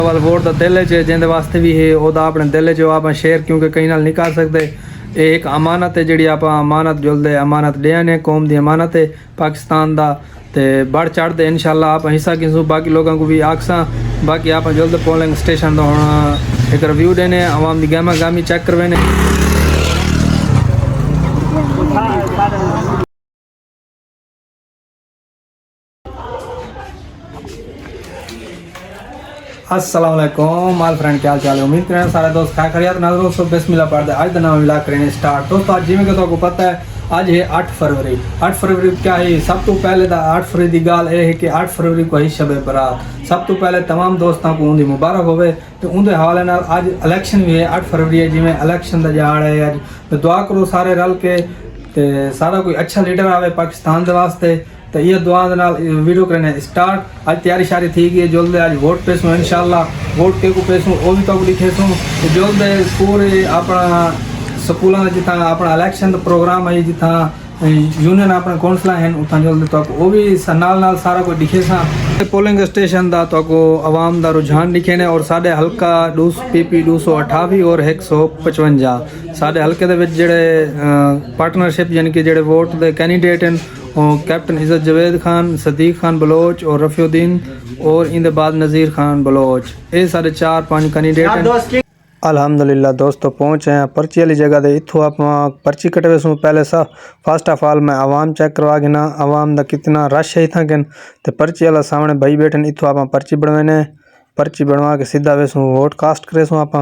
वाल वोट का दिल च जिंदे वास्ते भी है ओदा अपने दिल च आप शेयर क्योंकि कहीं नाल नहीं कर सकते। ये एक अमानत है जी आप अमानत जुलते अमानत देने ने कौम की अमानत है पाकिस्तान का। तो बढ़ चढ़ते इंशाल्लाह आप हिस्सा किसूँ बाकी लोगों को भी आखसा। बाकी आप जल्द पोलिंग स्टेशन तो हम एक रिव्यू देने आवाम की गहमा गामी चेक करवाने। अस्सलाम वालेकुम माल फ्रेंड, क्या हाल चाल है? उम्मीद करें सारे दोस्त खैर खैरियत नाज़रों सब बिस्मिल्लाह पढ़ते आज का नाम मिला करें स्टार्ट। दोस्तों आज जिमें तो आपको पता है आज है 8 फरवरी। 8 फरवरी क्या है? सब तो पहले 8 फरवरी की गाल यह है कि 8 फरवरी को ही शब बरात। सब तो पहले तमाम दोस्तों को उनकी मुबारक होवे। तो उनके हवाले नाल आज इलेक्शन भी है 8 फरवरी है जिमें इलेक्शन का झाड़ है अज। तो दुआ करो सारे रल के सारा कोई अच्छा लीडर आवे पाकिस्तान के वास्ते। तो ये दुआ के नाल वीडियो करने स्टार्ट। आज तैयारी शारी थी गई जल्द आज वोट पेसूँ इंशाल्लाह। वोट के को पेसूँ वो भी तो लिखे सूँ जल्द पूरे अपना स्कूलों जितना अपना इलेक्शन प्रोग्राम है जितना यूनियन अपने कौंसल हैं उतना जल्द तो वो भी नाल सारा कुछ दिखे सा। पोलिंग स्टेशन का तो आवाम का रुझान दिखे ने और साढ़े हल्का PP 228 और 155 साढ़े हल्के जेड़े पार्टनरशिप यानी कि जेड़े वोट के कैंडीडेट हैं और कैप्टन इज़्ज़त जवेद खान, सदीक खान बलोच और रफ़ीउद्दीन और इन बाद नज़ीर खान बलोच। ये साढ़े 4-5 कैंडीडेट हैं। अल्हम्दुलिल्लाह दोस्तों पहुँचे हैं पर्ची वाली जगह दे। इत्थों आप पर्ची कटवे सूँ पहले सा फर्स्ट ऑफ ऑल मैं आवाम चेक करवा के ना आवाम का कितना रश है इतना किन। तो पर्ची वाला सामने भाई बैठे इत्थों आप पर्ची बनवाने। पर्ची बनवा के सीधा वेसूँ वोट कास्ट करे सूँ आप।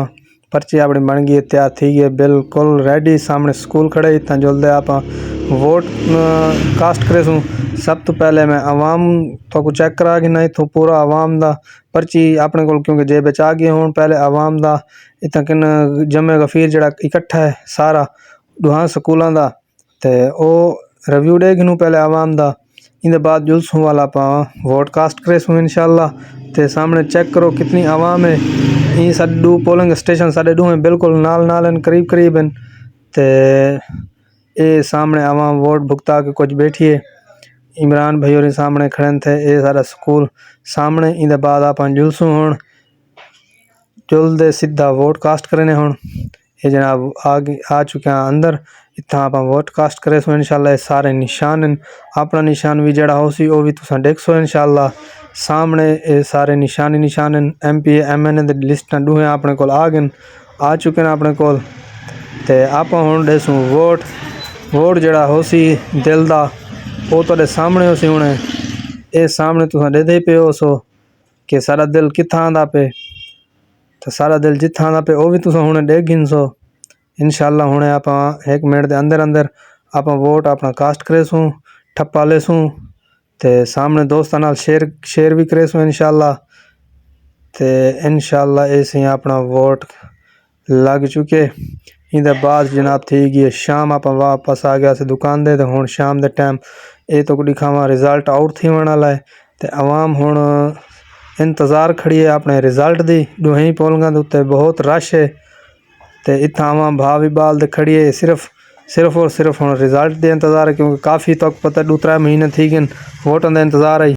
पर्ची अपनी बन गई है तैयार थी गई बिल्कुल रेडी। सामने स्कूल खड़े इतना जल्द आप वोट कास्ट करे सूँ। सब तो पहले मैं आवाम तो चेक करा कि ना इतों पूरा आवाम दा पर्ची अपने को क्योंकि जेब आ गए हूँ पहले आवाम दा इतना किन जमेगा फिर जड़ा इकट्ठा है सारा दुहा स्कूलों का। तो वो रिव्यू दे गिनूँ पहले आवाम दा इन बाद जुलसूँ वाला आप वोट कास्ट करे सूँ इंशाल्लाह। तो सामने चेक करो कितनी आवाम है। ये साडू पोलिंग स्टेशन साढ़े दू हैं बिल्कुल नाल करीब करीब हैं। तो ये सामने आवाम वोट भुगता के कुछ बैठी है। इमरान भाई और सामने खड़े थे ये सारा स्कूल सामने। इन बाद आप जुलसूँ हूँ जल्द सीधा वोट कास्ट करने हूँ। ये जनाब आ चुके हैं अंदर इतना आप वोट कास्ट करे सो इंशाल्लाह। सारे निशान हैं अपना निशान भी जड़ा हो सी वो भी तुम देख सो इंशाल्लाह। सामने ये सारे निशान हैं MP MN लिस्ट डूहे अपने को आ चुके हैं अपने को। तो आप हूँ देसूँ वोट जड़ा हो सी दिल का वो तो सामने हो सी हूँ ये सामने तुम दे पे हो सो कि सारा दिल कितना आंदा पे। तो सारा दिल जितना आंदा पे वो भी तुम हूँ देख गिन सो इंशाल्लाह। हूँ आप 1 मिनट के अंदर आप वोट अपना कास्ट करे सूँ ठप्पा ले सूँ। तो सामने दोस्तों नाल शेयर भी करे सूँ इंशाल्लाह। तो इंशाल्लाह ऐसे अपना वोट लग चुके। इन बाद जनाब थी गई शाम आप वापस आ गया से दुकान दे। तो हूँ शाम के टाइम ये तो दिखावा रिजल्ट आउट थी वाला है। तो आवाम हूँ इंतज़ार खड़ी है अपने रिजल्ट दी दूही पोलिंगां दे उत्ते बहुत रश है। तो इतना आवाम भाव भी बाल दे खड़ी है सिर्फ और सिर्फ हूँ रिजल्ट दे इंतज़ार है क्योंकि काफ़ी तक पता 2-3 महीने थी गए वोटों का इंतज़ार है।